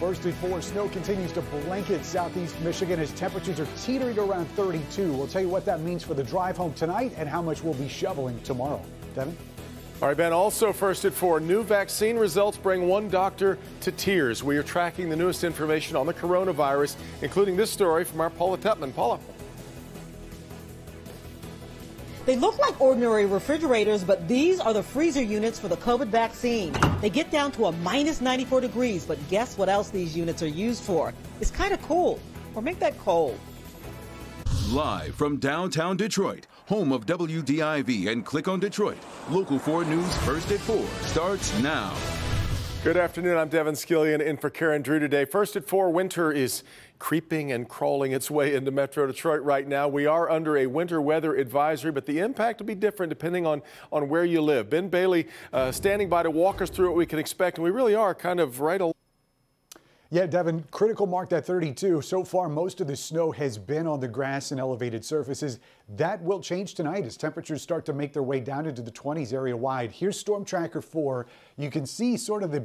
First at 4, snow continues to blanket southeast Michigan as temperatures are teetering around 32. We'll tell you what that means for the drive home tonight and how much we'll be shoveling tomorrow. Devin? All right, Ben, also first at 4, new vaccine results bring one doctor to tears. We are tracking the newest information on the coronavirus, including this story from our Paula Tepman. Paula. They look like ordinary refrigerators, but these are the freezer units for the COVID vaccine. They get down to a minus 94 degrees, but guess what else these units are used for? It's kind of cool, or make that cold. Live from downtown Detroit, home of WDIV and Click on Detroit, Local 4 News First at 4 starts now. Good afternoon. I'm Devin Scillian in for Karen Drew today. First at 4, winter is creeping and crawling its way into Metro Detroit right now. We are under a winter weather advisory, but the impact will be different depending on where you live. Ben Bailey standing by to walk us through what we can expect, and we really are kind of right along. Yeah, Devin, critical mark that 32. So far, most of the snow has been on the grass and elevated surfaces. That will change tonight as temperatures start to make their way down into the 20s area wide. Here's Storm Tracker 4. You can see sort of the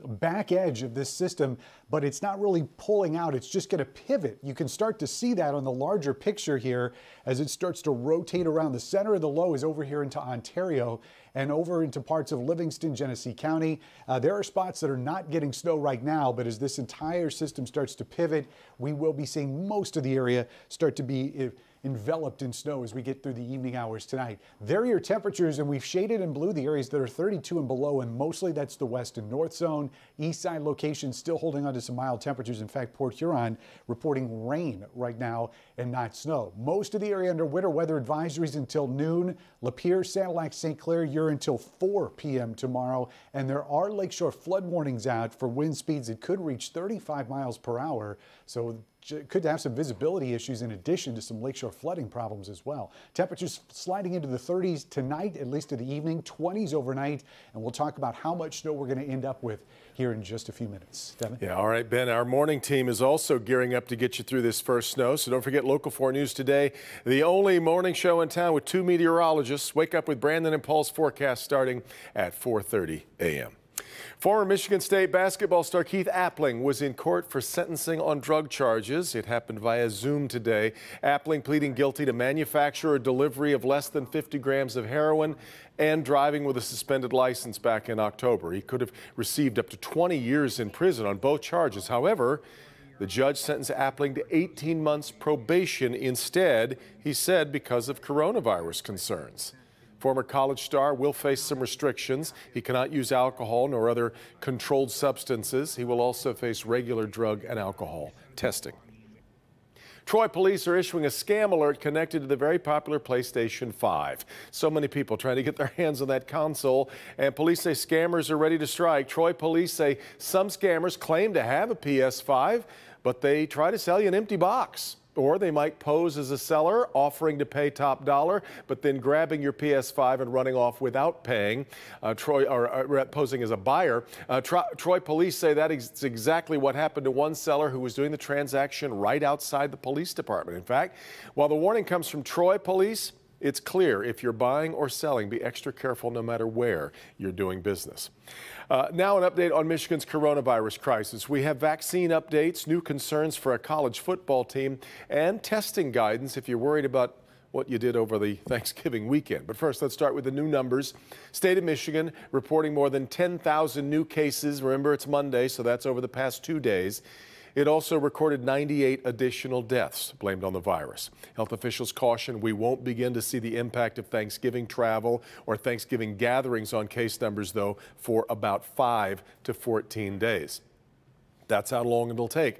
back edge of this system, but it's not really pulling out. It's just going to pivot. You can start to see that on the larger picture here as it starts to rotate around. The center of the low is over here into Ontario and over into parts of Livingston, Genesee County. There are spots that are not getting snow right now, but as this entire system starts to pivot, we will be seeing most of the area start to be enveloped in snow as we get through the evening hours tonight. There are your temperatures, and we've shaded in blue the areas that are 32 and below, and mostly that's the west and north zone. East side locations still holding on to some mild temperatures. In fact, Port Huron reporting rain right now and not snow. Most of the area under winter weather advisories until noon. Lapeer, Sand Lac, St. Clair, you're until 4 p.m. tomorrow, and there are lakeshore flood warnings out for wind speeds that could reach 35 miles per hour. So could have some visibility issues in addition to some lakeshore flooding problems as well. Temperatures sliding into the 30s tonight, at least to the evening, 20s overnight, and we'll talk about how much snow we're going to end up with here in just a few minutes. Devin? Yeah, all right, Ben, our morning team is also gearing up to get you through this first snow, so don't forget Local 4 News today, the only morning show in town with 2 meteorologists. Wake up with Brandon and Paul's forecast starting at 4:30 a.m. Former Michigan State basketball star Keith Appling was in court for sentencing on drug charges. It happened via Zoom today. Appling pleading guilty to manufacture or delivery of less than 50 grams of heroin and driving with a suspended license back in October. He could have received up to 20 years in prison on both charges. However, the judge sentenced Appling to 18 months probation instead, he said, because of coronavirus concerns. Former college star will face some restrictions. He cannot use alcohol nor other controlled substances. He will also face regular drug and alcohol testing. Troy police are issuing a scam alert connected to the very popular PlayStation 5. So many people trying to get their hands on that console, and police say scammers are ready to strike. Troy police say some scammers claim to have a PS5, but they try to sell you an empty box. Or they might pose as a seller, offering to pay top dollar, but then grabbing your PS5 and running off without paying. Posing as a buyer. Troy police say that is exactly what happened to one seller who was doing the transaction right outside the police department. In fact, while the warning comes from Troy police, it's clear if you're buying or selling, be extra careful no matter where you're doing business. Now an update on Michigan's coronavirus crisis. We have vaccine updates, new concerns for a college football team, and testing guidance if you're worried about what you did over the Thanksgiving weekend. But first, let's start with the new numbers. State of Michigan reporting more than 10,000 new cases. Remember, it's Monday, so that's over the past 2 days. It also recorded 98 additional deaths blamed on the virus. Health officials caution we won't begin to see the impact of Thanksgiving travel or Thanksgiving gatherings on case numbers, though, for about 5 to 14 days. That's how long it'll take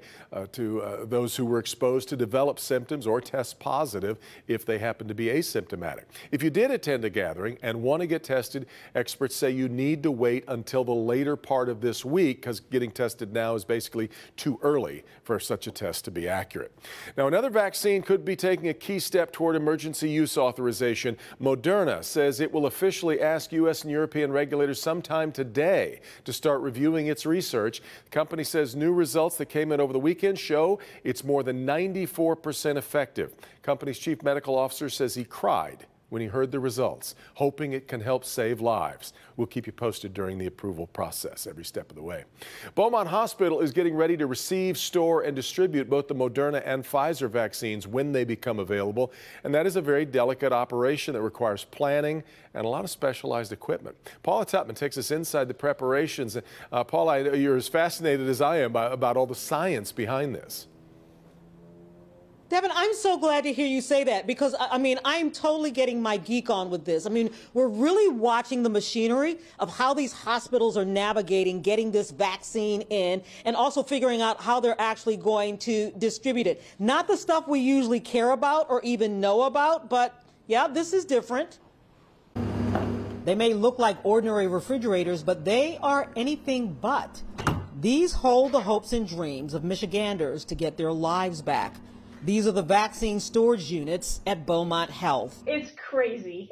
to those who were exposed to develop symptoms or test positive if they happen to be asymptomatic. If you did attend a gathering and want to get tested, experts say you need to wait until the later part of this week because getting tested now is basically too early for such a test to be accurate. Now, another vaccine could be taking a key step toward emergency use authorization. Moderna says it will officially ask U.S. and European regulators sometime today to start reviewing its research. The company says new results that came in over the weekend show it's more than 94% effective. Company's chief medical officer says he cried when he heard the results, hoping it can help save lives. We'll keep you posted during the approval process every step of the way. Beaumont Hospital is getting ready to receive, store, and distribute both the Moderna and Pfizer vaccines when they become available. And that is a very delicate operation that requires planning and a lot of specialized equipment. Paula Tutman takes us inside the preparations. Paula, I know you're as fascinated as I am about all the science behind this. Devin, I'm so glad to hear you say that because, I mean, I'm totally getting my geek on with this. I mean, we're really watching the machinery of how these hospitals are navigating getting this vaccine in and also figuring out how they're actually going to distribute it. Not the stuff we usually care about or even know about, but yeah, this is different. They may look like ordinary refrigerators, but they are anything but. These hold the hopes and dreams of Michiganders to get their lives back. These are the vaccine storage units at Beaumont Health. It's crazy.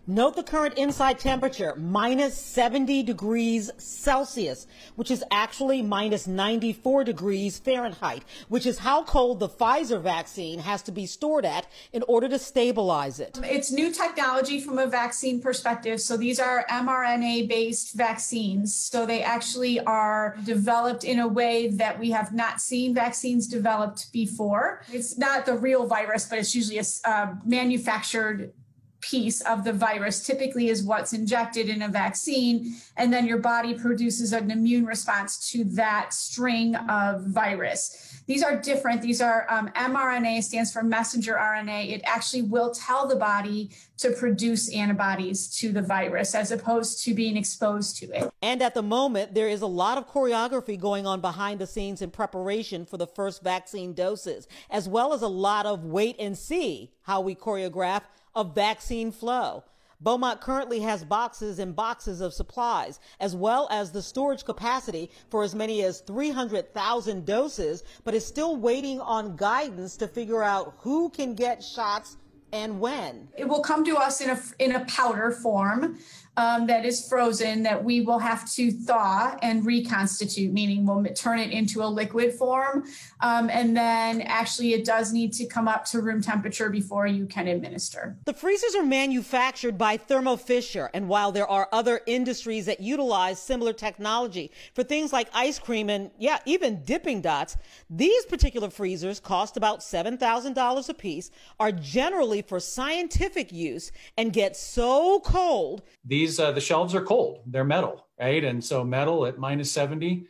Note the current inside temperature, minus 70 degrees Celsius, which is actually minus 94 degrees Fahrenheit, which is how cold the Pfizer vaccine has to be stored at in order to stabilize it. It's new technology from a vaccine perspective. So these are mRNA-based vaccines. So they actually are developed in a way that we have not seen vaccines developed before. It's not the real virus, but it's usually a manufactured piece of the virus, typically is what's injected in a vaccine, and then your body produces an immune response to that string of virus. These are different. These are mRNA, stands for messenger RNA. It actually will tell the body to produce antibodies to the virus as opposed to being exposed to it. And at the moment, there is a lot of choreography going on behind the scenes in preparation for the first vaccine doses, as well as a lot of wait and see how we choreograph a vaccine flow. Beaumont currently has boxes and boxes of supplies, as well as the storage capacity for as many as 300,000 doses, but is still waiting on guidance to figure out who can get shots and when. It will come to us in a powder form that is frozen that we will have to thaw and reconstitute, meaning we'll turn it into a liquid form. And then actually it does need to come up to room temperature before you can administer. The freezers are manufactured by Thermo Fisher. And while there are other industries that utilize similar technology for things like ice cream and, yeah, even dipping dots, these particular freezers cost about $7,000 a piece, are generally for scientific use, and get so cold. The shelves are cold. They're metal, right? And so metal at minus 70.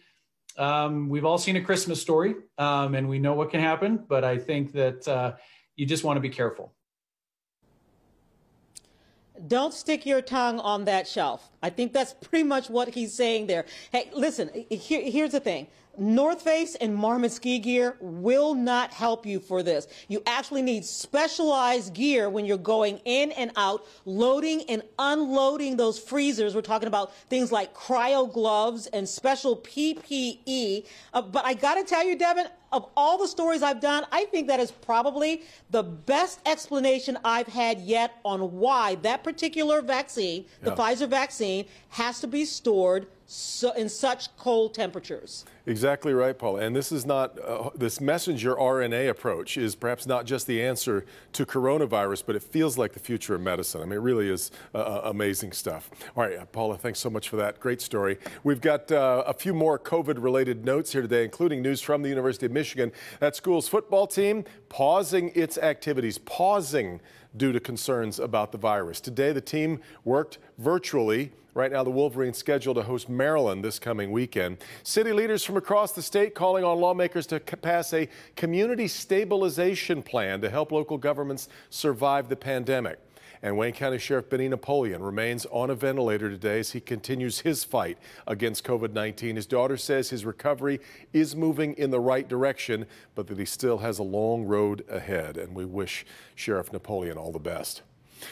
We've all seen A Christmas Story, and we know what can happen, but I think that you just want to be careful. Don't stick your tongue on that shelf. I think that's pretty much what he's saying there. Hey, listen, here's the thing. North Face and Marmot ski gear will not help you for this. You actually need specialized gear when you're going in and out, loading and unloading those freezers. We're talking about things like cryo gloves and special PPE. But I got to tell you, Devin, of all the stories I've done, I think that is probably the best explanation I've had yet on why that particular vaccine, the Pfizer vaccine, has to be stored in such cold temperatures. Exactly right, Paul. And this is not, this messenger RNA approach is perhaps not just the answer to coronavirus, but it feels like the future of medicine. I mean, it really is amazing stuff. All right, Paula, thanks so much for that. Great story. We've got a few more COVID-related notes here today, including news from the University of Michigan. That school's football team pausing its activities, due to concerns about the virus. Today, the team worked virtually. Right now, the Wolverines scheduled to host Maryland this coming weekend. City leaders from across the state calling on lawmakers to pass a community stabilization plan to help local governments survive the pandemic. And Wayne County Sheriff Benny Napoleon remains on a ventilator today as he continues his fight against COVID-19. His daughter says his recovery is moving in the right direction, but that he still has a long road ahead. And we wish Sheriff Napoleon all the best.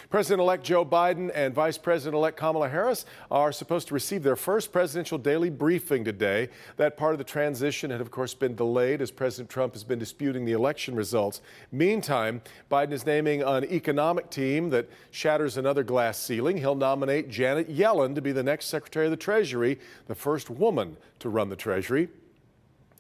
President-elect Joe Biden and Vice President-elect Kamala Harris are supposed to receive their first presidential daily briefing today. That part of the transition had, of course, been delayed as President Trump has been disputing the election results. Meantime, Biden is naming an economic team that shatters another glass ceiling. He'll nominate Janet Yellen to be the next Secretary of the Treasury, the first woman to run the Treasury.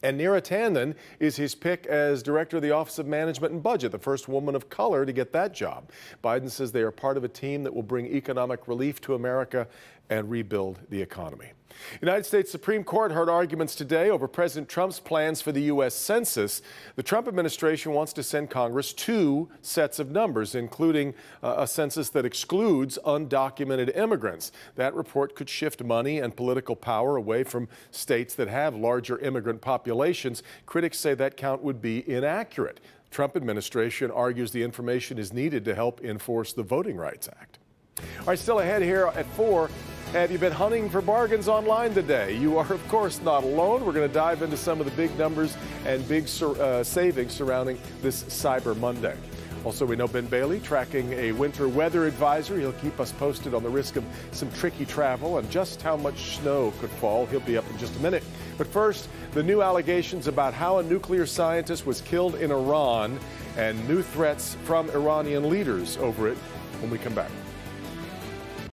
And Neera Tanden is his pick as director of the Office of Management and Budget, the first woman of color to get that job. Biden says they are part of a team that will bring economic relief to America and rebuild the economy. United States Supreme Court heard arguments today over President Trump's plans for the U.S. Census. The Trump administration wants to send Congress 2 sets of numbers, including a census that excludes undocumented immigrants. That report could shift money and political power away from states that have larger immigrant populations. Critics say that count would be inaccurate. The Trump administration argues the information is needed to help enforce the Voting Rights Act. All right, still ahead here at 4. Have you been hunting for bargains online today? You are, of course, not alone. We're going to dive into some of the big numbers and big savings surrounding this Cyber Monday. Also, we know Ben Bailey tracking a winter weather advisory. He'll keep us posted on the risk of some tricky travel and just how much snow could fall. He'll be up in just a minute. But first, the new allegations about how a nuclear scientist was killed in Iran and new threats from Iranian leaders over it when we come back.